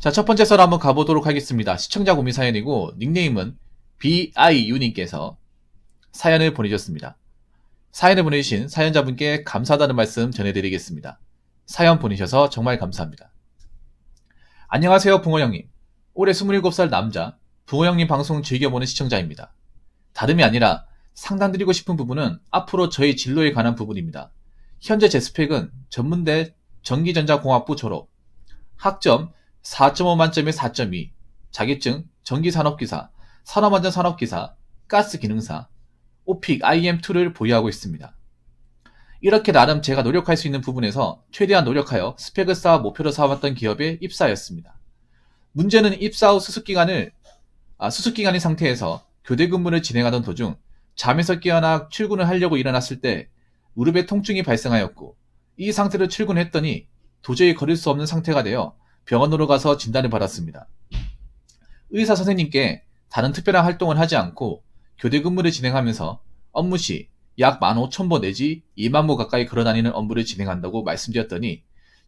자, 첫 번째 썰 한번 가보도록 하겠습니다. 시청자 고민 사연이고 닉네임은 BIU님께서 사연을 보내주셨습니다. 사연을 보내주신 사연자분께 감사하다는 말씀 전해드리겠습니다. 사연 보내셔서 정말 감사합니다. 안녕하세요, 붕어형님. 올해 27살 남자, 붕어형님 방송 즐겨보는 시청자입니다. 다름이 아니라 상담드리고 싶은 부분은 앞으로 저희 진로에 관한 부분입니다. 현재 제 스펙은 전문대 전기전자공학부 졸업, 학점 4.5 만점에 4.2, 자격증 전기산업기사, 산업안전산업기사, 가스기능사, 오픽 IM2를 보유하고 있습니다. 이렇게 나름 제가 노력할 수 있는 부분에서 최대한 노력하여 스펙을 쌓아 목표로 삼았던 기업에 입사하였습니다. 문제는 입사 후 수습기간인 상태에서 교대 근무를 진행하던 도중 잠에서 깨어나 출근을 하려고 일어났을 때 무릎에 통증이 발생하였고, 이 상태로 출근했더니 도저히 걸을 수 없는 상태가 되어 병원으로 가서 진단을 받았습니다. 의사 선생님께 다른 특별한 활동을 하지 않고 교대 근무를 진행하면서 업무 시 약 15,000보 내지 20,000보 가까이 걸어다니는 업무를 진행한다고 말씀드렸더니,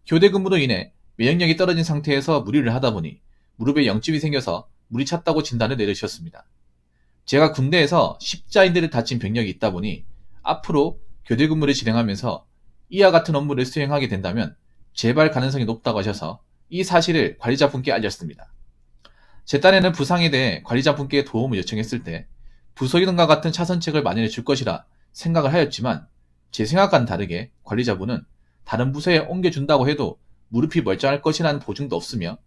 교대 근무로 인해 면역력이 떨어진 상태에서 무리를 하다 보니 무릎에 영집이 생겨서 물이 찼다고 진단을 내리셨습니다. 제가 군대에서 십자인대를 다친 병력이 있다 보니 앞으로 교대 근무를 진행하면서 이와 같은 업무를 수행하게 된다면 재발 가능성이 높다고 하셔서 이 사실을 관리자분께 알렸습니다. 제 딴에는 부상에 대해 관리자분께 도움을 요청했을 때 부서 이동과 같은 차선책을 마련해 줄 것이라 생각을 하였지만, 제 생각과는 다르게 관리자분은 다른 부서에 옮겨준다고 해도 무릎이 멀쩡할 것이라는 보증도 없으며,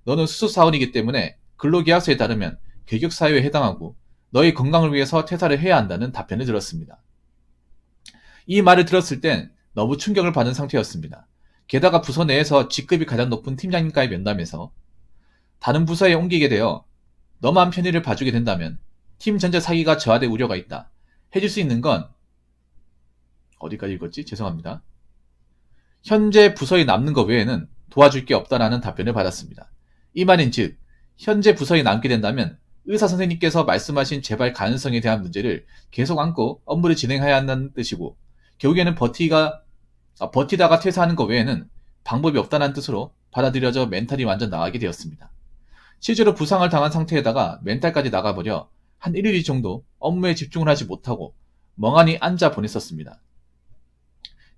너는 수습사원이기 때문에 근로계약서에 따르면 계격사유에 해당하고 너의 건강을 위해서 퇴사를 해야 한다는 답변을 들었습니다. 이 말을 들었을 땐 너무 충격을 받은 상태였습니다. 게다가 부서 내에서 직급이 가장 높은 팀장님과의 면담에서 다른 부서에 옮기게 되어 너만 편의를 봐주게 된다면 팀 전체 사기가 저하될 우려가 있다. 해줄 수 있는 건 어디까지 읽었지? 죄송합니다. 현재 부서에 남는 것 외에는 도와줄 게 없다라는 답변을 받았습니다. 이 말인즉 현재 부서에 남게 된다면 의사 선생님께서 말씀하신 재발 가능성에 대한 문제를 계속 안고 업무를 진행해야 한다는 뜻이고, 결국에는 버티다가 퇴사하는 것 외에는 방법이 없다는 뜻으로 받아들여져 멘탈이 완전 나가게 되었습니다. 실제로 부상을 당한 상태에다가 멘탈까지 나가버려 한 1, 2일 정도 업무에 집중을 하지 못하고 멍하니 앉아 보냈었습니다.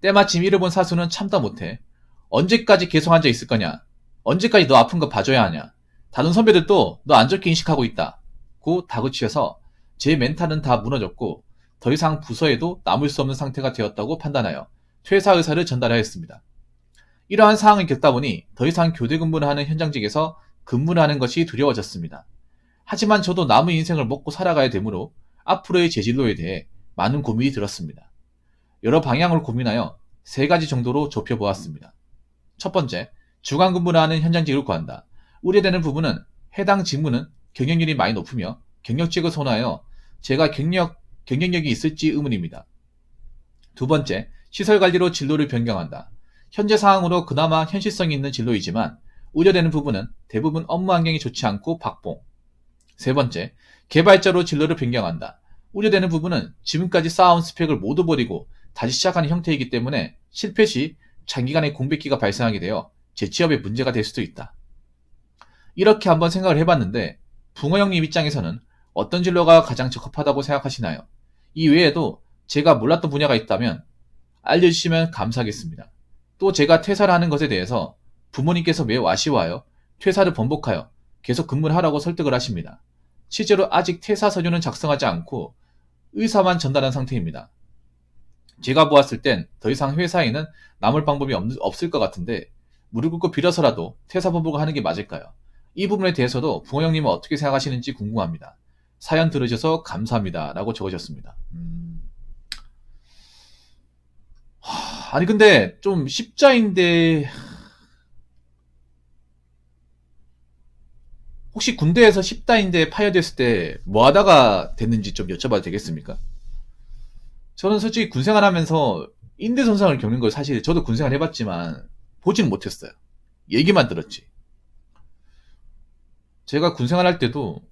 때마침 이를 본 사수는 참다 못해 언제까지 계속 앉아 있을 거냐? 언제까지 너 아픈 거 봐줘야 하냐? 다른 선배들도 너 안 좋게 인식하고 있다. 고 다그치셔서 제 멘탈은 다 무너졌고 더 이상 부서에도 남을 수 없는 상태가 되었다고 판단하여 퇴사 의사를 전달하였습니다. 이러한 상황을 겪다 보니 더 이상 교대 근무를 하는 현장직에서 근무를 하는 것이 두려워졌습니다. 하지만 저도 남의 인생을 먹고 살아가야 되므로 앞으로의 제 진로에 대해 많은 고민이 들었습니다. 여러 방향을 고민하여 3가지 정도로 좁혀보았습니다. 첫 번째, 주간 근무를 하는 현장직을 구한다. 우려되는 부분은 해당 직무는 경쟁률이 많이 높으며 경력직을 선호하여 제가 경쟁력이 있을지 의문입니다. 두 번째, 시설관리로 진로를 변경한다. 현재 상황으로 그나마 현실성이 있는 진로이지만 우려되는 부분은 대부분 업무 환경이 좋지 않고 박봉. 세 번째, 개발자로 진로를 변경한다. 우려되는 부분은 지금까지 쌓아온 스펙을 모두 버리고 다시 시작하는 형태이기 때문에 실패 시 장기간의 공백기가 발생하게 되어 재취업에 문제가 될 수도 있다. 이렇게 한번 생각을 해봤는데 붕어 형님 입장에서는 어떤 진로가 가장 적합하다고 생각하시나요? 이 외에도 제가 몰랐던 분야가 있다면 알려주시면 감사하겠습니다. 또 제가 퇴사를 하는 것에 대해서 부모님께서 매우 아쉬워하여 퇴사를 번복하여 계속 근무를 하라고 설득을 하십니다. 실제로 아직 퇴사 서류는 작성하지 않고 의사만 전달한 상태입니다. 제가 보았을 땐 더 이상 회사에는 남을 방법이 없을 것 같은데 무릎 꿇고 빌어서라도 퇴사 번복을 하는 게 맞을까요? 이 부분에 대해서도 붕어 형님은 어떻게 생각하시는지 궁금합니다. 사연 들으셔서 감사합니다. 라고 적으셨습니다. 아니 근데 좀 십자인데 혹시 군대에서 십자인대 파열됐을 때 뭐 하다가 됐는지 좀 여쭤봐도 되겠습니까? 저는 솔직히 군생활 하면서 인대 손상을 겪는 걸 사실 저도 군생활 해봤지만 보지는 못했어요. 얘기만 들었지. 제가 군생활 할 때도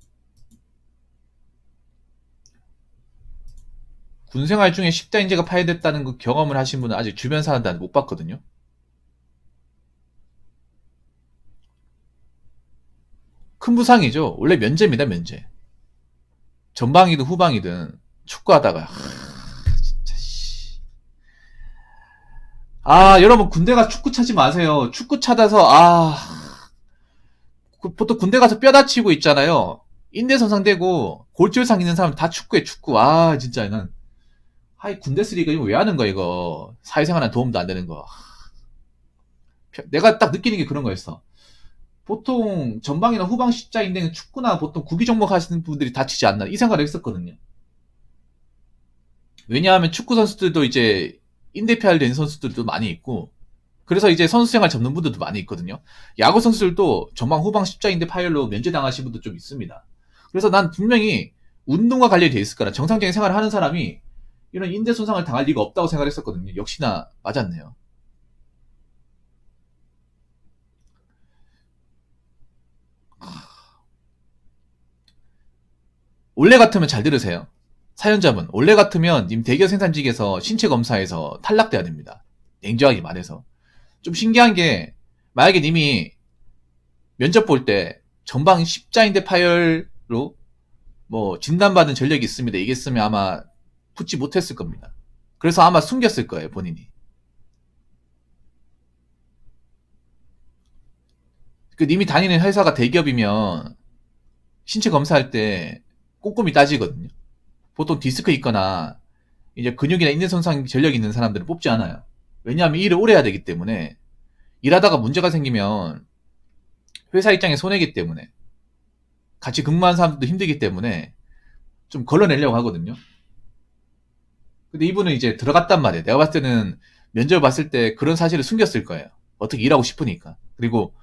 군생활 중에 십자인대가 파열됐다는 그 경험을 하신 분은 아직 주변 사람들한테 못 봤거든요. 큰 부상이죠. 원래 면제입니다, 면제. 전방이든 후방이든 축구하다가 진짜 여러분 군대 가서 축구 차지 마세요. 축구 찾아서 보통 군대 가서 뼈 다치고 있잖아요. 인대선상되고 골절상 있는 사람 다 축구해, 축구. 진짜 난 군대 쓰리가 이거 왜 하는 거야, 이거. 사회생활에 도움도 안 되는 거. 내가 딱 느끼는 게 그런 거였어. 보통 전방이나 후방 십자인대는 축구나 보통 구기 종목 하시는 분들이 다치지 않나 이 생각을 했었거든요. 왜냐하면 축구 선수들도 이제 인대피할 된 선수들도 많이 있고, 그래서 이제 선수 생활 접는 분들도 많이 있거든요. 야구 선수들도 전방 후방 십자인대 파열로 면제당하신 분도 좀 있습니다. 그래서 난 분명히 운동과 관련이 돼 있을 거라, 정상적인 생활을 하는 사람이 이런 인대 손상을 당할 리가 없다고 생각했었거든요. 역시나 맞았네요. 원래 같으면 잘 들으세요. 사연자분, 원래 같으면 님 대기업 생산직에서 신체 검사에서 탈락돼야 됩니다. 냉정하게 말해서. 좀 신기한 게, 만약에 님이 면접 볼 때 전방 십자인대 파열로 뭐 진단받은 전력이 있습니다, 이게 있으면 아마 붙지 못했을 겁니다. 그래서 아마 숨겼을 거예요, 본인이. 님이 다니는 회사가 대기업이면 신체 검사할 때 꼼꼼히 따지거든요. 보통 디스크 있거나 이제 근육이나 인대 손상 전력이 있는 사람들은 뽑지 않아요. 왜냐하면 일을 오래 해야 되기 때문에, 일하다가 문제가 생기면 회사 입장에 손해기 때문에, 같이 근무하는 사람들도 힘들기 때문에 좀 걸러내려고 하거든요. 근데 이분은 이제 들어갔단 말이에요. 내가 봤을 때는 면접을 봤을 때 그런 사실을 숨겼을 거예요. 어떻게 일하고 싶으니까. 그리고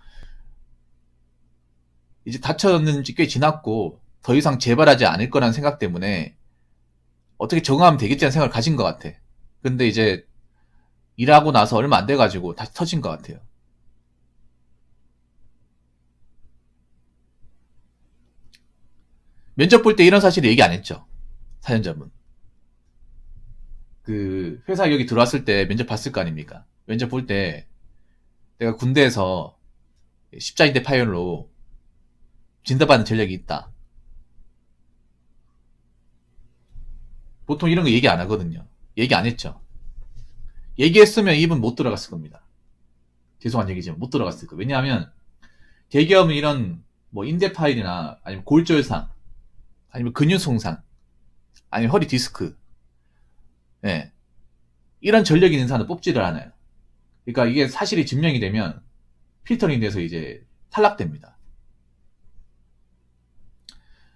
이제 다쳤는지 꽤 지났고 더 이상 재발하지 않을 거라는 생각 때문에 어떻게 적응하면 되겠지라는 생각을 가진 것 같아. 근데 이제 일하고 나서 얼마 안 돼가지고 다시 터진 것 같아요. 면접 볼 때 이런 사실 얘기 안 했죠, 사연자분. 그 회사 여기 들어왔을 때 면접 봤을 거 아닙니까? 면접 볼 때 내가 군대에서 십자인대 파열로 진단받는 전력이 있다. 보통 이런 거 얘기 안 하거든요. 얘기 안 했죠. 얘기했으면 이분 못 들어갔을 겁니다. 죄송한 얘기지만 못 들어갔을 거예요. 왜냐하면 대기업은 이런 뭐 인대 파열이나 아니면 골절상 아니면 근육 손상 아니면 허리 디스크, 예, 이런 전력이 있는 사람을 뽑지를 않아요. 그러니까 이게 사실이 증명이 되면 필터링 돼서 이제 탈락됩니다.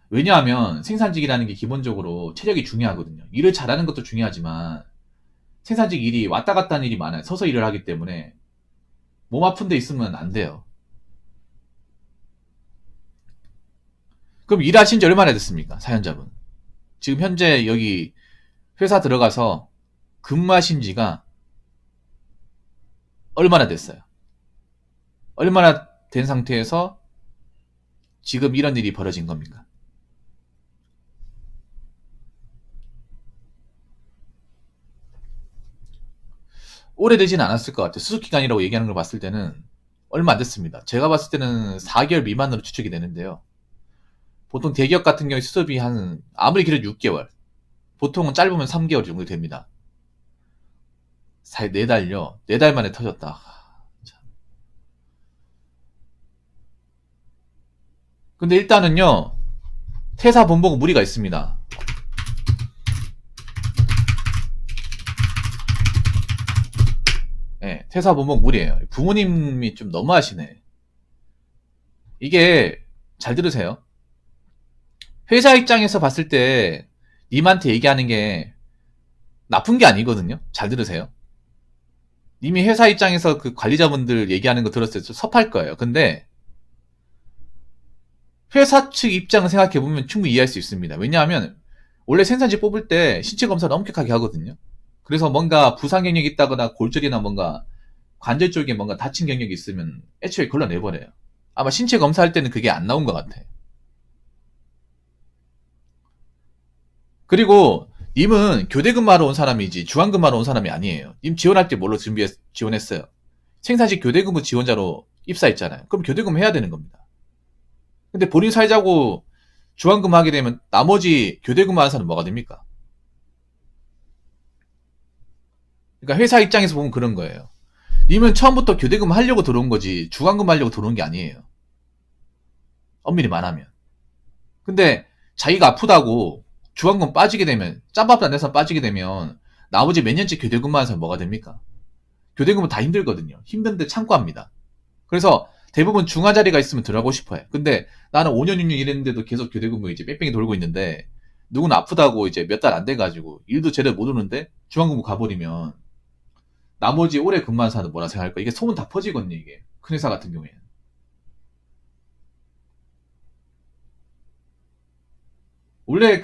왜냐하면 생산직이라는 게 기본적으로 체력이 중요하거든요. 일을 잘하는 것도 중요하지만 생산직 일이 왔다 갔다 하는 일이 많아요. 서서 일을 하기 때문에 몸 아픈 데 있으면 안 돼요. 그럼 일하신 지 얼마나 됐습니까, 사연자분? 지금 현재 여기 회사 들어가서 근무하신 지가 얼마나 됐어요? 얼마나 된 상태에서 지금 이런 일이 벌어진 겁니까? 오래되진 않았을 것 같아요. 수습기간이라고 얘기하는 걸 봤을 때는 얼마 안 됐습니다. 제가 봤을 때는 4개월 미만으로 추측이 되는데요. 보통 대기업 같은 경우에 수습이 아무리 길어도 6개월, 보통은 짧으면 3개월 정도 됩니다. 4달요? 4달 만에 터졌다. 근데 일단은요, 퇴사 본보고 무리가 있습니다. 네, 퇴사 본보고 무리예요. 부모님이 좀 너무하시네. 이게 잘 들으세요. 회사 입장에서 봤을 때 님한테 얘기하는 게 나쁜 게 아니거든요. 잘 들으세요. 님이 회사 입장에서 그 관리자분들 얘기하는 거 들었을 때 좀 섭할 거예요. 근데 회사 측 입장을 생각해보면 충분히 이해할 수 있습니다. 왜냐하면 원래 생산직 뽑을 때 신체 검사를 엄격하게 하거든요. 그래서 뭔가 부상 경력이 있다거나 골절이나 뭔가 관절 쪽에 뭔가 다친 경력이 있으면 애초에 걸러내버려요. 아마 신체 검사할 때는 그게 안 나온 것 같아. 그리고 님은 교대 근무하러 온 사람이지 주간 근무하러 온 사람이 아니에요. 님 지원할 때 뭘로 지원했어요? 생산직 교대 근무 지원자로 입사했잖아요. 그럼 교대 근무 해야 되는 겁니다. 근데 본인 사회자고 주간근무 하게 되면 나머지 교대근무 하는 사람은 뭐가 됩니까? 그러니까 회사 입장에서 보면 그런 거예요. 님은 처음부터 교대근무 하려고 들어온 거지 주간근무 하려고 들어온 게 아니에요. 엄밀히 말하면. 근데 자기가 아프다고 주간근무 빠지게 되면 짬밥도 안 내서 빠지게 되면 나머지 몇 년째 교대근무 하는 사람 뭐가 됩니까? 교대근무 다 힘들거든요. 힘든데 참고 합니다. 그래서 대부분 중화 자리가 있으면 들어가고 싶어요. 근데 나는 5년 6년 일했는데도 계속 교대근무 이제 뺑뺑이 돌고 있는데 누구는 아프다고 이제 몇 달 안 돼가지고 일도 제대로 못 오는데 주간근무 가버리면 나머지 오래 근무한 사람은 뭐라 생각할까? 이게 소문 다 퍼지거든요, 이게. 큰 회사 같은 경우에는. 원래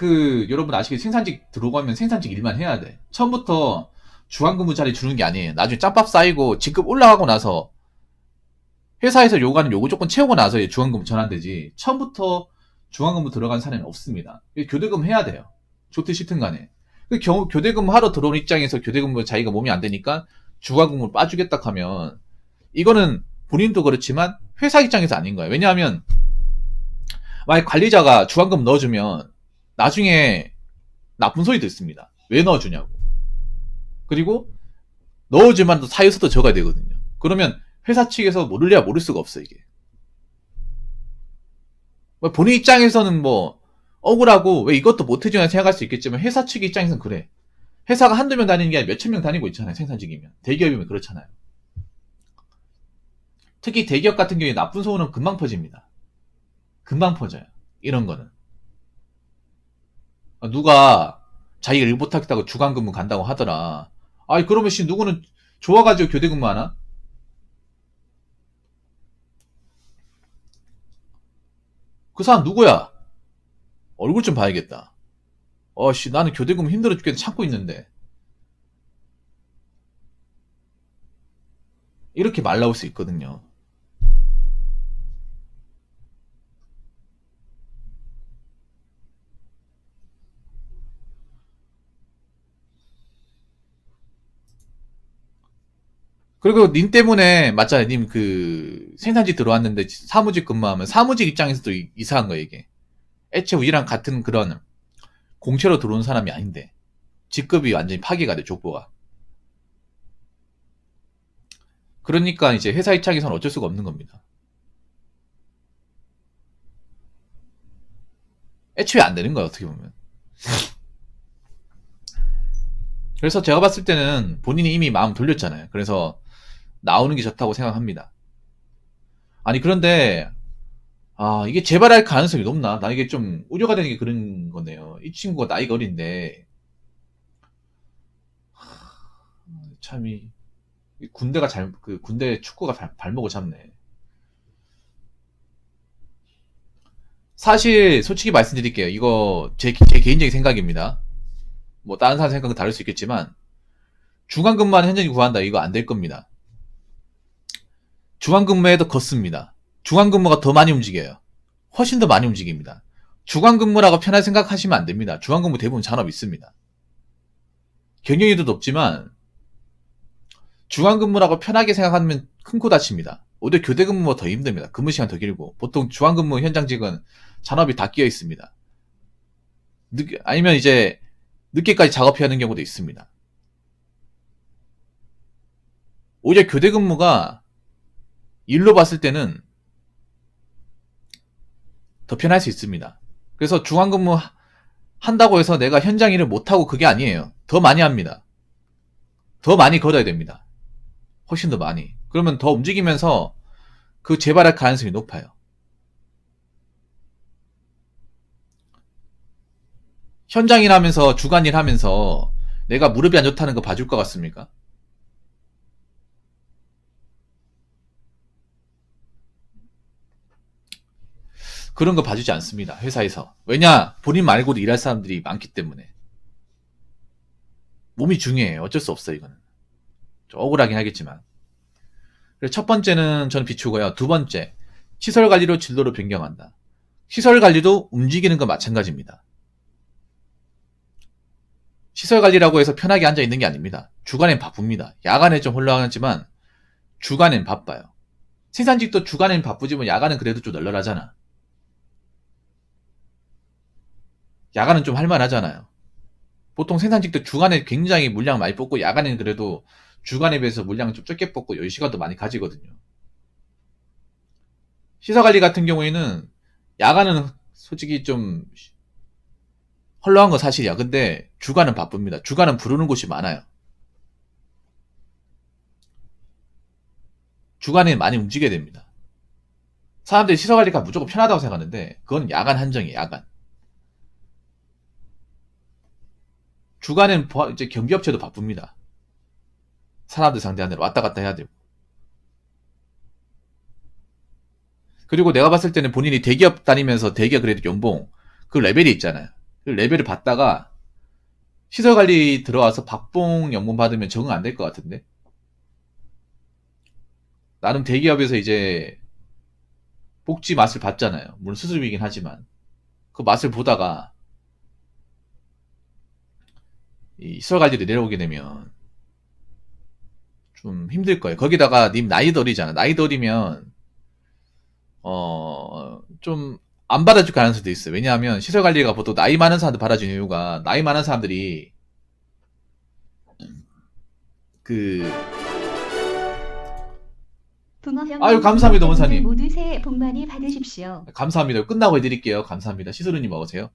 여러분 아시겠지? 생산직 들어가면 생산직 일만 해야 돼. 처음부터 주간근무 자리 주는 게 아니에요. 나중에 짬밥 쌓이고 직급 올라가고 나서 회사에서 요구하는 요구 조건 채우고 나서 주간근무 전환되지. 처음부터 주간근무 들어간 사람은 없습니다. 교대근무 해야 돼요. 좋든 싫든 간에. 교대근무 하러 들어온 입장에서 교대근무 자기가 몸이 안 되니까 주간근무를 빠주겠다 하면 이거는 본인도 그렇지만 회사 입장에서 아닌 거예요. 왜냐하면 만약 관리자가 주간근무 넣어주면 나중에 나쁜 소리 듣습니다. 왜 넣어주냐고. 그리고 넣어주면 사유서도 적어야 되거든요. 그러면 회사 측에서 모를래야 모를 수가 없어 이게. 본인 입장에서는 뭐 억울하고 왜 이것도 못해주냐 생각할 수 있겠지만 회사 측 입장에서는 그래. 회사가 한두 명 다니는 게 아니라 몇천 명 다니고 있잖아요. 생산직이면. 대기업이면 그렇잖아요. 특히 대기업 같은 경우에 나쁜 소문은 금방 퍼집니다. 금방 퍼져요. 이런 거는. 누가 자기가 일 못하겠다고 주간근무 간다고 하더라. 아이 그러면 누구는 좋아가지고 교대근무 하나? 그 사람 누구야? 얼굴 좀 봐야겠다. 나는 교대근무 힘들어 죽겠는데 참고 있는데. 이렇게 말 나올 수 있거든요. 그리고 님 때문에 맞잖아요. 님 생산직 들어왔는데 사무직 근무하면 사무직 입장에서도 이상한 거예요 이게. 애초에 우리랑 같은 그런 공채로 들어온 사람이 아닌데 직급이 완전히 파괴가 돼 족보가. 그러니까 이제 회사 입장에서는 어쩔 수가 없는 겁니다. 애초에 안 되는 거야 어떻게 보면. 그래서 제가 봤을 때는 본인이 이미 마음 돌렸잖아요. 그래서 나오는 게 좋다고 생각합니다. 아니 그런데 이게 재발할 가능성이 높나? 나 이게 좀 우려가 되는 게 그런 거네요. 이 친구가 나이가 어린데 참이 군대가 군대 축구가 발목을 잡네. 사실 솔직히 말씀드릴게요. 이거 제 개인적인 생각입니다. 뭐 다른 사람 생각은 다를 수 있겠지만 중간근무하는 현장이 구한다 이거 안 될 겁니다. 중간근무에도 걷습니다. 중간근무가 더 많이 움직여요. 훨씬 더 많이 움직입니다. 주간근무라고 편하게 생각하시면 안 됩니다. 주간근무 대부분 잔업 있습니다. 경영에도 높지만 주간근무라고 편하게 생각하면 큰 코 다칩니다. 오히려 교대근무가 더 힘듭니다. 근무 시간 더 길고 보통 주간근무 현장직은 잔업이 다 끼어 있습니다. 아니면 이제 늦게까지 작업해야 하는 경우도 있습니다. 오히려 교대근무가 일로 봤을 때는 더 편할 수 있습니다. 그래서 주간근무 한다고 해서 내가 현장 일을 못하고 그게 아니에요. 더 많이 합니다. 더 많이 걸어야 됩니다. 훨씬 더 많이. 그러면 더 움직이면서 재발할 가능성이 높아요. 현장 일하면서 주간 일하면서 내가 무릎이 안 좋다는 거 봐줄 것 같습니까? 그런 거 봐주지 않습니다. 회사에서. 왜냐? 본인 말고도 일할 사람들이 많기 때문에. 몸이 중요해요. 어쩔 수 없어요, 이거는. 좀 억울하긴 하겠지만. 그래서 첫 번째는 저는 비추고요. 두 번째, 시설 관리로 진로를 변경한다. 시설 관리도 움직이는 건 마찬가지입니다. 시설 관리라고 해서 편하게 앉아 있는 게 아닙니다. 주간엔 바쁩니다. 야간에 좀 혼란하지만 주간엔 바빠요. 생산직도 주간엔 바쁘지만 야간은 그래도 좀 널널하잖아. 야간은 좀 할만하잖아요. 보통 생산직도 주간에 굉장히 물량 많이 뽑고 야간에는 그래도 주간에 비해서 물량을 좀 적게 뽑고 10시간도 많이 가지거든요. 시설관리 같은 경우에는 야간은 솔직히 좀 헐렁한 건 사실이야. 근데 주간은 바쁩니다. 주간은 부르는 곳이 많아요. 주간에 많이 움직여야 됩니다. 사람들이 시설관리가 무조건 편하다고 생각하는데 그건 야간 한정이에요. 야간. 주간엔 이제 경비업체도 바쁩니다. 사람들 상대하느라 왔다 갔다 해야 되고. 그리고 내가 봤을 때는 본인이 대기업 다니면서 대기업 그래도 연봉 그 레벨이 있잖아요. 그 레벨을 받다가 시설관리 들어와서 박봉 연봉 받으면 적응 안 될 것 같은데. 나름 대기업에서 이제 복지 맛을 봤잖아요. 물론 수습이긴 하지만 그 맛을 보다가 이 시설관리를 내려오게 되면 좀 힘들 거예요. 거기다가 님 나이 덜이잖아. 나이 덜이면 좀 안 받아줄 가능성도 있어요. 왜냐하면 시설관리가 보통 나이 많은 사람들 받아주는 이유가 나이 많은 사람들이 그 아유 감사합니다 원사님. 모두 새해 복 많이 받으십시오. 감사합니다. 끝나고 해드릴게요. 감사합니다. 시스루님 먹으세요.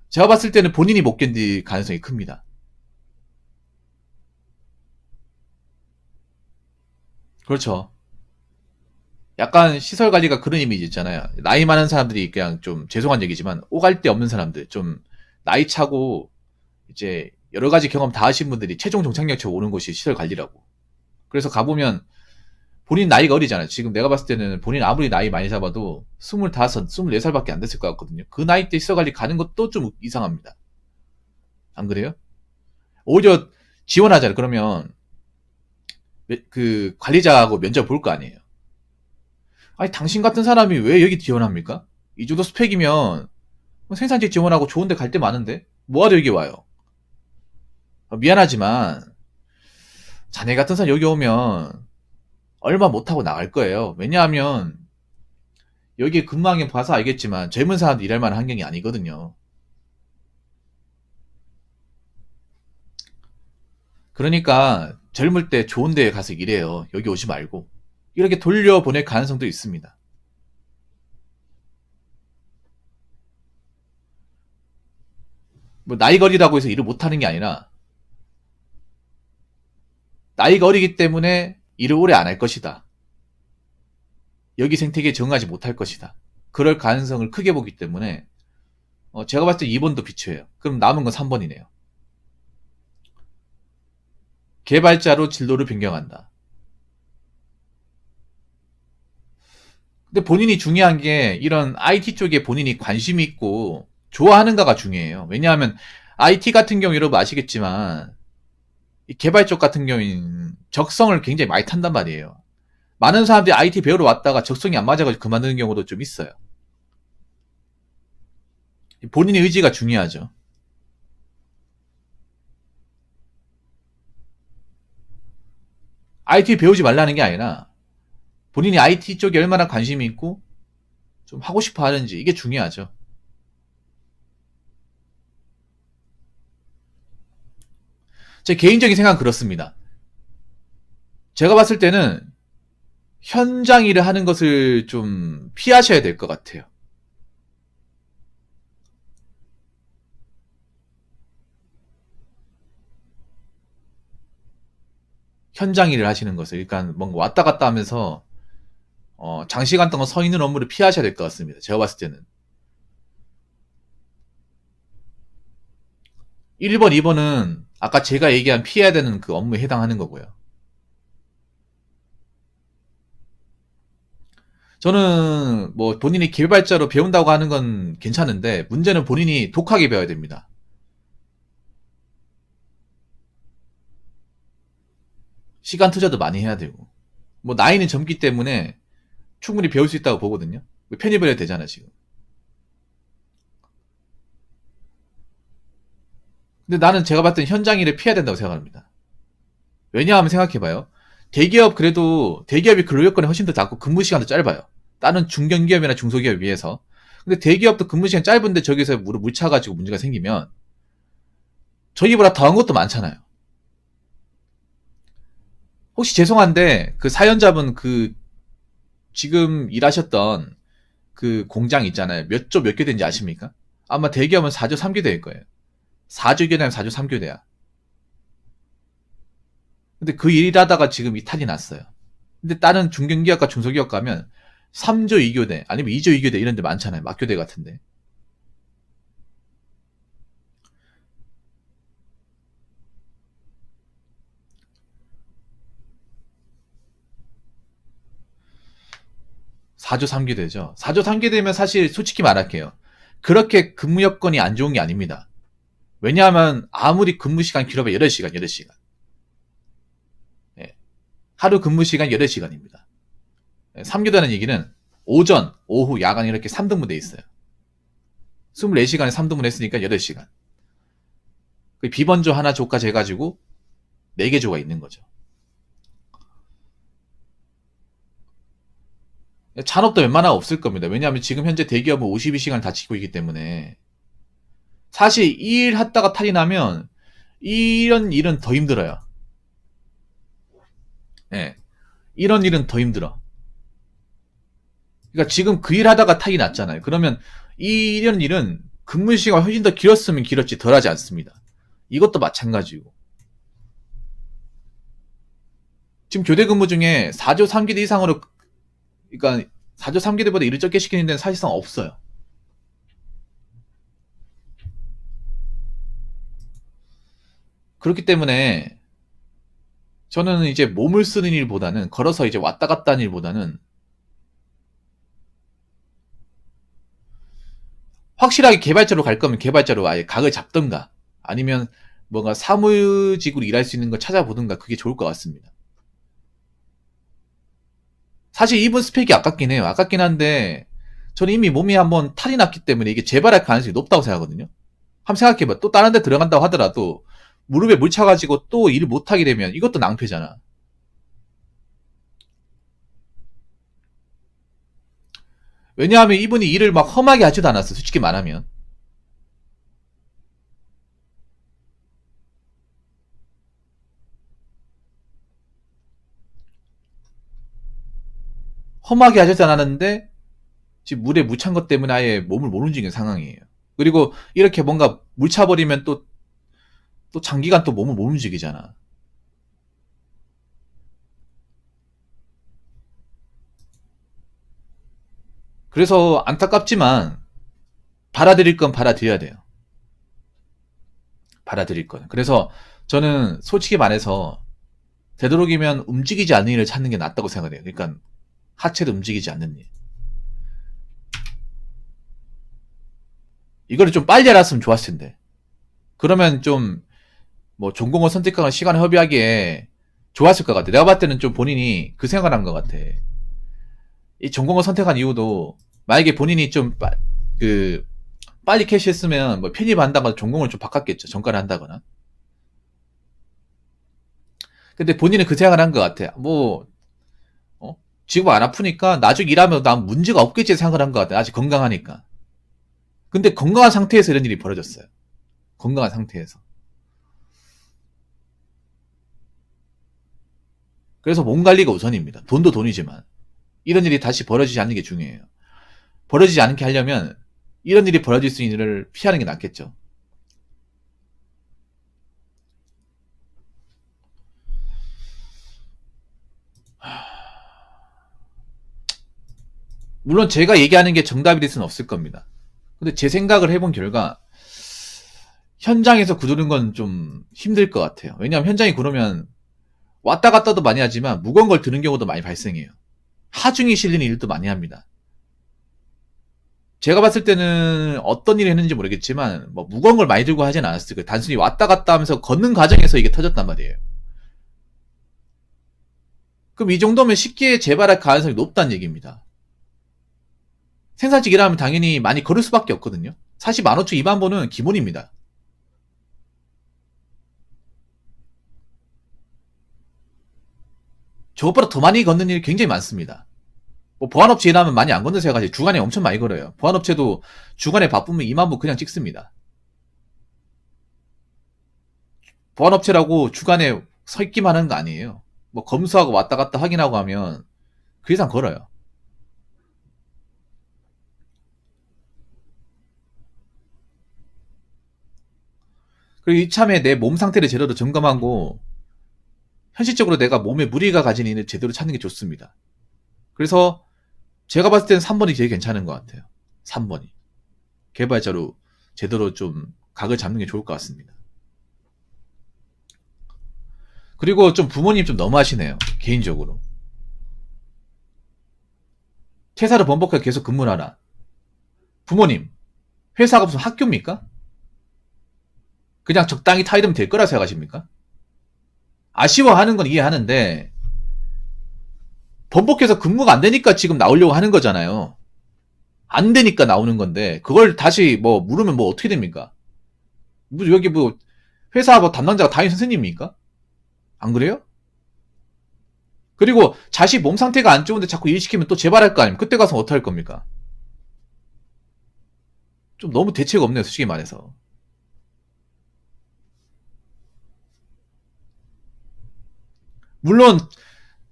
제가 봤을 때는 본인이 못 견딜 가능성이 큽니다. 그렇죠. 약간 시설 관리가 그런 이미지 있잖아요. 나이 많은 사람들이 그냥 좀 죄송한 얘기지만 오갈 데 없는 사람들, 좀 나이 차고 이제 여러 가지 경험 다 하신 분들이 최종 종착역처 오는 곳이 시설 관리라고. 그래서 가보면 본인 나이가 어리잖아요. 지금 내가 봤을 때는 본인 아무리 나이 많이 잡아도 25, 24살밖에 안 됐을 것 같거든요. 그 나이 때 시설 관리 가는 것도 좀 이상합니다. 안 그래요? 오히려 지원하잖아요. 그러면 그 관리자하고 면접 볼 거 아니에요. 아니 당신 같은 사람이 왜 여기 지원합니까? 이 정도 스펙이면 생산직 지원하고 좋은 데 갈 데 많은데 뭐하러 여기 와요? 미안하지만 자네 같은 사람 여기 오면 얼마 못하고 나갈 거예요. 왜냐하면 여기에 근무하게 봐서 알겠지만 젊은 사람도 일할 만한 환경이 아니거든요. 그러니까 젊을 때 좋은 데에 가서 일해요. 여기 오지 말고. 이렇게 돌려보낼 가능성도 있습니다. 뭐 나이가 어리다고 해서 일을 못하는 게 아니라 나이가 어리기 때문에 일을 오래 안 할 것이다. 여기 생태계에 적응하지 못할 것이다. 그럴 가능성을 크게 보기 때문에 제가 봤을 때 2번도 비추해요. 그럼 남은 건 3번이네요. 개발자로 진로를 변경한다. 근데 본인이 중요한 게 이런 IT 쪽에 본인이 관심이 있고 좋아하는가가 중요해요. 왜냐하면 IT 같은 경우 여러분 아시겠지만 이 개발 쪽 같은 경우에는 적성을 굉장히 많이 탄단 말이에요. 많은 사람들이 IT 배우러 왔다가 적성이 안 맞아가지고 그만두는 경우도 좀 있어요. 본인의 의지가 중요하죠. IT 배우지 말라는 게 아니라 본인이 IT 쪽에 얼마나 관심이 있고 좀 하고 싶어 하는지 이게 중요하죠. 제 개인적인 생각은 그렇습니다. 제가 봤을 때는 현장 일을 하는 것을 좀 피하셔야 될 것 같아요. 현장 일을 하시는 것을. 그러니까 뭔가 왔다 갔다 하면서 장시간 동안 서 있는 업무를 피하셔야 될 것 같습니다. 제가 봤을 때는. 1번, 2번은 아까 제가 얘기한 피해야 되는 그 업무에 해당하는 거고요. 저는 뭐 본인이 개발자로 배운다고 하는 건 괜찮은데 문제는 본인이 독하게 배워야 됩니다. 시간 투자도 많이 해야 되고 뭐 나이는 젊기 때문에 충분히 배울 수 있다고 보거든요. 편입을 해도 되잖아 지금. 근데 나는 제가 봤을 땐 현장 일을 피해야 된다고 생각합니다. 왜냐하면 생각해봐요. 대기업 그래도 대기업이 근로 여건이 훨씬 더 작고 근무 시간도 짧아요. 다른 중견기업이나 중소기업에 비해서. 근데 대기업도 근무 시간 짧은데 저기서 물 차가지고 문제가 생기면 저희보다 더한 것도 많잖아요. 혹시 죄송한데 그 사연자분 그 지금 일하셨던 그 공장 있잖아요. 몇 조 몇 교대인지 아십니까? 아마 대기업은 4조 3교대일 거예요. 4조 교대면 4조 3교대야. 근데 그 일 하다가 지금 이탈이 났어요. 근데 다른 중견기업과 중소기업 가면 3조 2교대 아니면 2조 2교대 이런 데 많잖아요. 막교대 같은데. (4조 3교대죠) (4조 3교대면) 사실 솔직히 말할게요. 그렇게 근무 여건이 안 좋은 게 아닙니다. 왜냐하면 아무리 근무 시간 길어봐 8시간. 예. 하루 근무 시간 8시간입니다. 3교대라는 얘기는 오전, 오후, 야간 이렇게 3등분 돼 있어요. 24시간에 3등분 했으니까 8시간. 비번조 하나 조까지 해가지고 4개 조가 있는 거죠. 잔업도 웬만하면 없을 겁니다. 왜냐하면 지금 현재 대기업은 52시간을 다 지키고 있기 때문에 사실 이 일 했다가 탈이 나면 이런 일은 더 힘들어요. 예. 이런 일은 더 힘들어. 그러니까 지금 그 일 하다가 탈이 났잖아요. 그러면 이런 일은 근무 시간이 훨씬 더 길었으면 길었지 덜하지 않습니다. 이것도 마찬가지고. 지금 교대 근무 중에 4조 3교대 이상으로 그러니까 4조 3교대보다 일을 적게 시키는 데는 사실상 없어요. 그렇기 때문에 저는 이제 몸을 쓰는 일보다는 걸어서 이제 왔다 갔다 하는 일보다는 확실하게 개발자로 갈 거면 개발자로 아예 각을 잡든가 아니면 뭔가 사무직으로 일할 수 있는 걸 찾아보든가 그게 좋을 것 같습니다. 사실 이분 스펙이 아깝긴 해요. 아깝긴 한데 저는 이미 몸이 한번 탈이 났기 때문에 이게 재발할 가능성이 높다고 생각하거든요. 한번 생각해봐. 또 다른 데 들어간다고 하더라도 무릎에 물 차가지고 또 일을 못하게 되면 이것도 낭패잖아. 왜냐하면 이분이 일을 막 험하게 하지도 않았어. 솔직히 말하면. 험하게 하지 않았는데 지금 물에 묻힌 것 때문에 아예 몸을 못 움직이는 상황이에요. 그리고 이렇게 뭔가 물 차버리면 또 장기간 또 몸을 못 움직이잖아. 그래서 안타깝지만 받아들일 건 받아들여야 돼요. 받아들일 건. 그래서 저는 솔직히 말해서 되도록이면 움직이지 않는 일을 찾는 게 낫다고 생각해요. 그러니까 하체도 움직이지 않는 일. 이거를 좀 빨리 알았으면 좋았을 텐데. 그러면 좀 뭐 전공을 선택하거나 시간을 허비하기에 좋았을 것 같아. 내가 봤을 때는 좀 본인이 그 생각을 한 것 같아. 이 전공을 선택한 이유도 만약에 본인이 좀 빨리 캐시했으면 뭐 편입한다거나 전공을 좀 바꿨겠죠. 전과를 한다거나. 근데 본인은 그 생각을 한 것 같아. 뭐 지금 안 아프니까 나중에 일하면 난 문제가 없겠지 생각을 한 것 같아. 아직 건강하니까. 근데 건강한 상태에서 이런 일이 벌어졌어요. 건강한 상태에서. 그래서 몸 관리가 우선입니다. 돈도 돈이지만. 이런 일이 다시 벌어지지 않는 게 중요해요. 벌어지지 않게 하려면 이런 일이 벌어질 수 있는 일을 피하는 게 낫겠죠. 물론 제가 얘기하는 게 정답이 될 수는 없을 겁니다. 근데 제 생각을 해본 결과 현장에서 구두는 건 좀 힘들 것 같아요. 왜냐하면 현장에 구르면 왔다 갔다도 많이 하지만 무거운 걸 드는 경우도 많이 발생해요. 하중이 실리는 일도 많이 합니다. 제가 봤을 때는 어떤 일을 했는지 모르겠지만 뭐 무거운 걸 많이 들고 하진 않았을 거예요. 단순히 왔다 갔다 하면서 걷는 과정에서 이게 터졌단 말이에요. 그럼 이 정도면 쉽게 재발할 가능성이 높다는 얘기입니다. 생산직 일하면 당연히 많이 걸을 수밖에 없거든요. 사실 15,000, 20,000보는 기본입니다. 저것보다 더 많이 걷는 일이 굉장히 많습니다. 뭐 보안업체 일하면 많이 안 건드세요. 가지고 주간에 엄청 많이 걸어요. 보안업체도 주간에 바쁘면 2만 부 그냥 찍습니다. 보안업체라고 주간에 서 있기만 하는 거 아니에요. 뭐 검수하고 왔다 갔다 확인하고 하면 그 이상 걸어요. 그리고 이참에 내 몸 상태를 제대로 점검하고 현실적으로 내가 몸에 무리가 가진 일을 제대로 찾는 게 좋습니다. 그래서 제가 봤을 때는 3번이 제일 괜찮은 것 같아요. 3번이. 개발자로 제대로 좀 각을 잡는 게 좋을 것 같습니다. 그리고 좀 부모님 좀 너무하시네요. 개인적으로. 퇴사를 번복하게 계속 근무를 하라. 부모님, 회사가 무슨 학교입니까? 그냥 적당히 타이르면 될 거라 생각하십니까? 아쉬워하는 건 이해하는데 번복해서 근무가 안 되니까 지금 나오려고 하는 거잖아요. 안 되니까 나오는 건데 그걸 다시 뭐 물으면 뭐 어떻게 됩니까? 뭐 여기 뭐 회사 뭐 담당자가 담임 선생님입니까? 안 그래요? 그리고 자식 몸 상태가 안 좋은데 자꾸 일 시키면 또 재발할 거 아닙니까? 그때 가서 어떡할 겁니까? 좀 너무 대책 없네요, 솔직히 말해서. 물론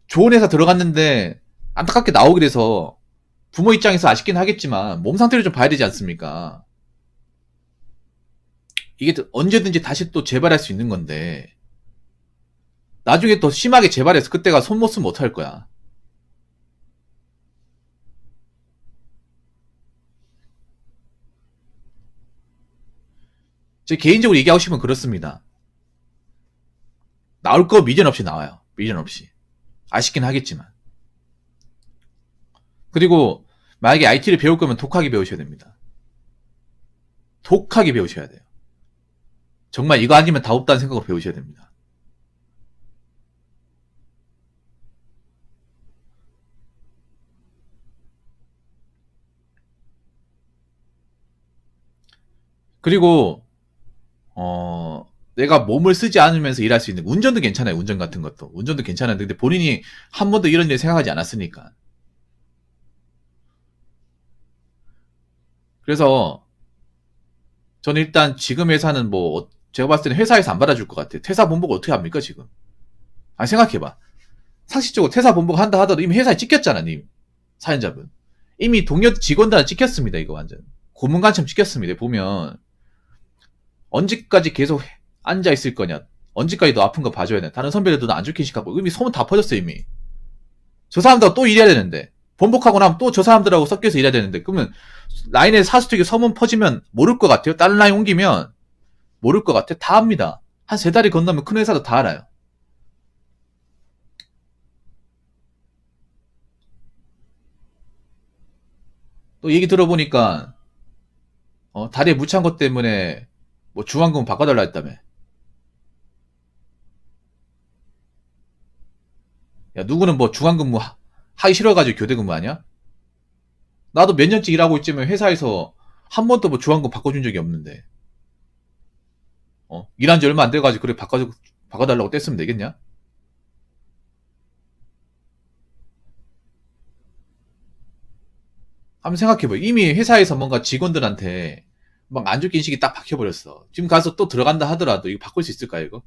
좋은 회사 들어갔는데 안타깝게 나오게 돼서 부모 입장에서 아쉽긴 하겠지만 몸 상태를 좀 봐야 되지 않습니까? 이게 언제든지 다시 또 재발할 수 있는 건데 나중에 더 심하게 재발해서 그때가 손 못 쓰면 어떡할 거야. 제 개인적으로 얘기하고 싶으면 그렇습니다. 나올 거 미련 없이 나와요. 미련 없이. 아쉽긴 하겠지만. 그리고 만약에 IT를 배울 거면 독하게 배우셔야 됩니다. 독하게 배우셔야 돼요. 정말 이거 아니면 다 없다는 생각으로 배우셔야 됩니다. 그리고 내가 몸을 쓰지 않으면서 일할 수 있는 운전도 괜찮아요. 운전 같은 것도. 운전도 괜찮은데 근데 본인이 한 번도 이런 일 생각하지 않았으니까. 그래서 저는 일단 지금 회사는 뭐 제가 봤을 때는 회사에서 안 받아줄 것 같아요. 퇴사 본보고 어떻게 합니까 지금? 아니 생각해봐. 상식적으로 퇴사 본보고 한다 하더라도 이미 회사에 찍혔잖아 님. 사연자분. 이미 동료 직원들한테 찍혔습니다. 이거 완전. 고문관처럼 찍혔습니다. 보면 언제까지 계속 앉아 있을 거냐. 언제까지 너 아픈 거 봐줘야 돼. 다른 선배들도 너 안 좋게 시켜고 이미 소문 다 퍼졌어 이미. 저 사람들하고 또 일해야 되는데 번복하고 나면 또 저 사람들하고 섞여서 일해야 되는데 그러면 라인에 사수특이 소문 퍼지면 모를 것 같아요? 다른 라인 옮기면 모를 것 같아? 다 압니다. 한 세 달이 건너면 큰 회사도 다 알아요. 또 얘기 들어보니까 다리에 묻힌 것 때문에 뭐 주황금 바꿔달라 했다며. 야 누구는 뭐 주황근무 하기 싫어가지고 교대근무 하냐? 나도 몇 년째 일하고 있지만 회사에서 한 번도 뭐 주황금 바꿔준 적이 없는데 일한 지 얼마 안 돼가지고 그래 바꿔달라고 뗐으면 되겠냐? 한번 생각해봐. 이미 회사에서 뭔가 직원들한테 막 안 좋게 인식이 딱 박혀버렸어. 지금 가서 또 들어간다 하더라도 이거 바꿀 수 있을까 이거?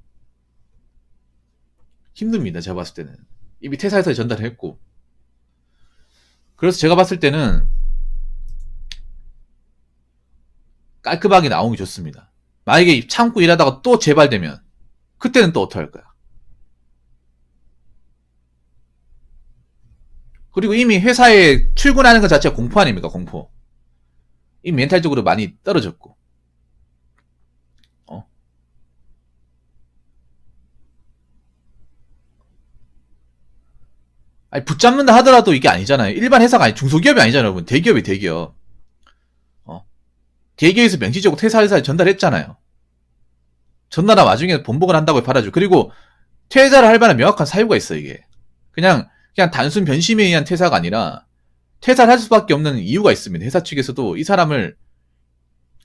힘듭니다. 제가 봤을 때는. 이미 퇴사해서 전달했고. 그래서 제가 봤을 때는 깔끔하게 나오는 게 좋습니다. 만약에 참고 일하다가 또 재발되면 그때는 또 어떡할 거야? 그리고 이미 회사에 출근하는 것 자체가 공포 아닙니까? 공포. 이미 멘탈적으로 많이 떨어졌고. 어? 아니 붙잡는다 하더라도 이게 아니잖아요. 일반 회사가 아니 중소기업이 아니잖아요, 여러분. 대기업이 대기업. 어? 대기업에서 명시적으로 퇴사 회사에 전달했잖아요. 전달한 와중에 번복을 한다고 받아줘. 그리고 퇴사를 할 만한 명확한 사유가 있어 이게. 그냥 단순 변심에 의한 퇴사가 아니라 퇴사를 할 수밖에 없는 이유가 있습니다. 회사 측에서도 이 사람을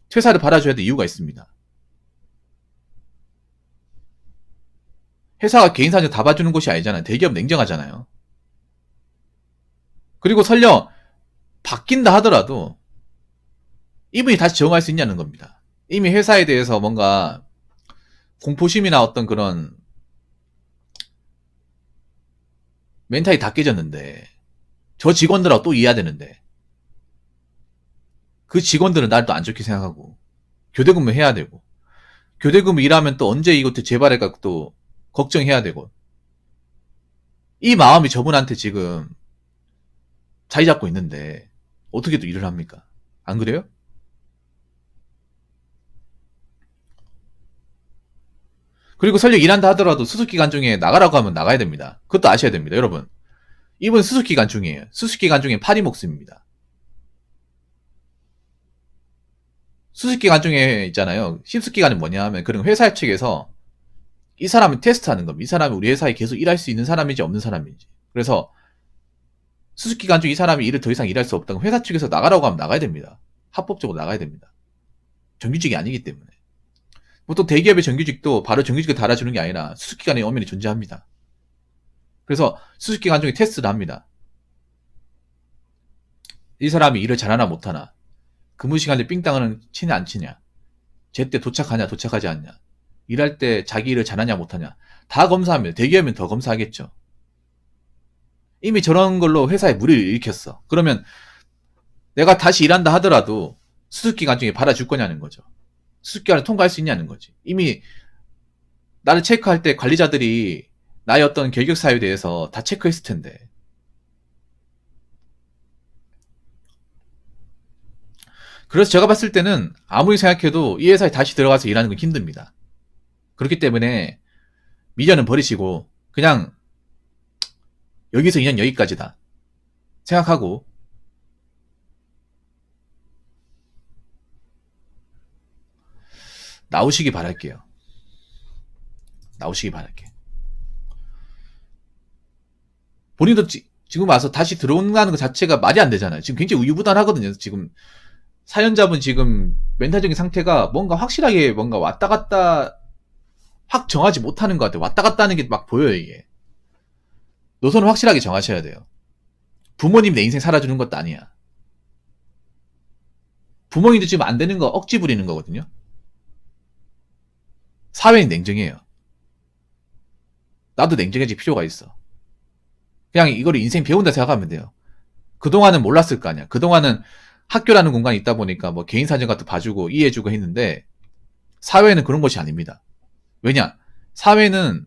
퇴사를 받아줘야 될 이유가 있습니다. 회사가 개인 사정 다 봐주는 곳이 아니잖아요. 대기업 냉정하잖아요. 그리고 설령 바뀐다 하더라도 이분이 다시 적응할 수 있냐는 겁니다. 이미 회사에 대해서 뭔가 공포심이나 어떤 그런 멘탈이 다 깨졌는데 저 직원들하고 또 이해해야 되는데 그 직원들은 나를 또 안 좋게 생각하고 교대근무 해야 되고 교대근무 일하면 또 언제 이것도 재발할까 또 걱정해야 되고 이 마음이 저분한테 지금 자리 잡고 있는데 어떻게 또 일을 합니까? 안 그래요? 그리고 설령 일한다 하더라도 수습기간 중에 나가라고 하면 나가야 됩니다. 그것도 아셔야 됩니다. 여러분. 이분 수습기간 중이에요. 수습기간 중에 파리 목숨입니다. 수습기간 중에 있잖아요. 심습기간은 뭐냐 하면 그런 회사 측에서 이 사람을 테스트하는 겁니다. 이 사람이 우리 회사에 계속 일할 수 있는 사람인지 없는 사람인지. 그래서 수습기간 중 이 사람이 일을 더 이상 일할 수 없다고 회사 측에서 나가라고 하면 나가야 됩니다. 합법적으로 나가야 됩니다. 정규직이 아니기 때문에. 보통 대기업의 정규직도 바로 정규직을 달아주는 게 아니라 수습기간에 엄연히 존재합니다. 그래서 수습기간 중에 테스트를 합니다. 이 사람이 일을 잘하나 못하나, 근무 시간에 삥땅을 치냐 안 치냐, 제때 도착하냐 도착하지 않냐, 일할 때 자기 일을 잘하냐 못하냐 다 검사합니다. 대기업이면 더 검사하겠죠. 이미 저런 걸로 회사에 무리를 일으켰어. 그러면 내가 다시 일한다 하더라도 수습기간 중에 받아줄 거냐는 거죠. 수습기간을 통과할 수 있냐는 거지. 이미 나를 체크할 때 관리자들이 나의 어떤 결격 사유에 대해서 다 체크했을 텐데. 그래서 제가 봤을 때는 아무리 생각해도 이 회사에 다시 들어가서 일하는 건 힘듭니다. 그렇기 때문에 미련은 버리시고 그냥 여기서 2년 여기까지다 생각하고 나오시기 바랄게요. 나오시기 바랄게. 본인도 지금 와서 다시 들어온다는 것 자체가 말이 안 되잖아요. 지금 굉장히 우유부단하거든요. 지금 사연자분 지금 멘탈적인 상태가 뭔가 확실하게 뭔가 왔다 갔다 확 정하지 못하는 것 같아요. 왔다 갔다 하는 게 막 보여요, 이게. 노선을 확실하게 정하셔야 돼요. 부모님 내 인생 살아주는 것도 아니야. 부모님도 지금 안 되는 거 억지 부리는 거거든요. 사회는 냉정해요. 나도 냉정해질 필요가 있어. 그냥 이거를 인생 배운다 생각하면 돼요. 그동안은 몰랐을 거 아니야. 그동안은 학교라는 공간이 있다 보니까 뭐 개인 사정 같은 거 봐주고 이해해주고 했는데 사회는 그런 것이 아닙니다. 왜냐? 사회는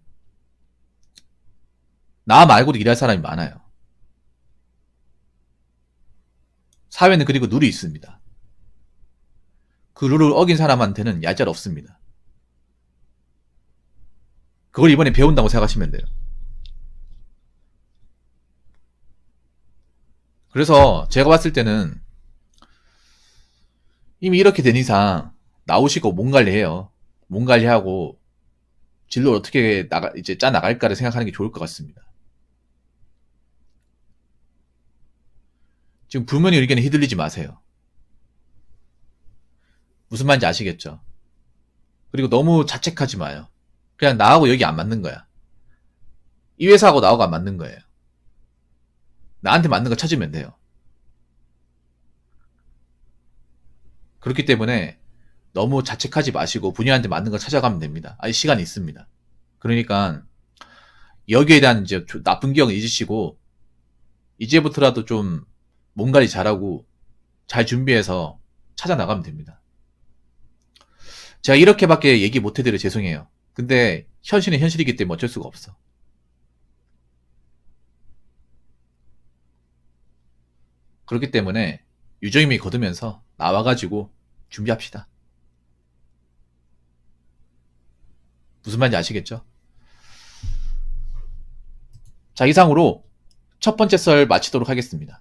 나 말고도 일할 사람이 많아요. 사회는 그리고 룰이 있습니다. 그 룰을 어긴 사람한테는 얄짤 없습니다. 그걸 이번에 배운다고 생각하시면 돼요. 그래서 제가 봤을 때는 이미 이렇게 된 이상 나오시고 몸 관리해요. 몸 관리하고 진로를 어떻게 이제 짜 나갈까를 생각하는 게 좋을 것 같습니다. 지금 부모님 의견에 휘둘리지 마세요. 무슨 말인지 아시겠죠? 그리고 너무 자책하지 마요. 그냥 나하고 여기 안 맞는 거야. 이 회사하고 나하고 안 맞는 거예요. 나한테 맞는 거 찾으면 돼요. 그렇기 때문에 너무 자책하지 마시고 분야한테 맞는 거 찾아가면 됩니다. 아직 시간이 있습니다. 그러니까 여기에 대한 이제 나쁜 기억은 잊으시고 이제부터라도 좀 몸 관리 잘하고 잘 준비해서 찾아 나가면 됩니다. 제가 이렇게밖에 얘기 못 해드려 죄송해요. 근데 현실은 현실이기 때문에 어쩔 수가 없어. 그렇기 때문에 유정임이 거두면서 나와가지고 준비합시다. 무슨 말인지 아시겠죠? 자, 이상으로 첫 번째 썰 마치도록 하겠습니다.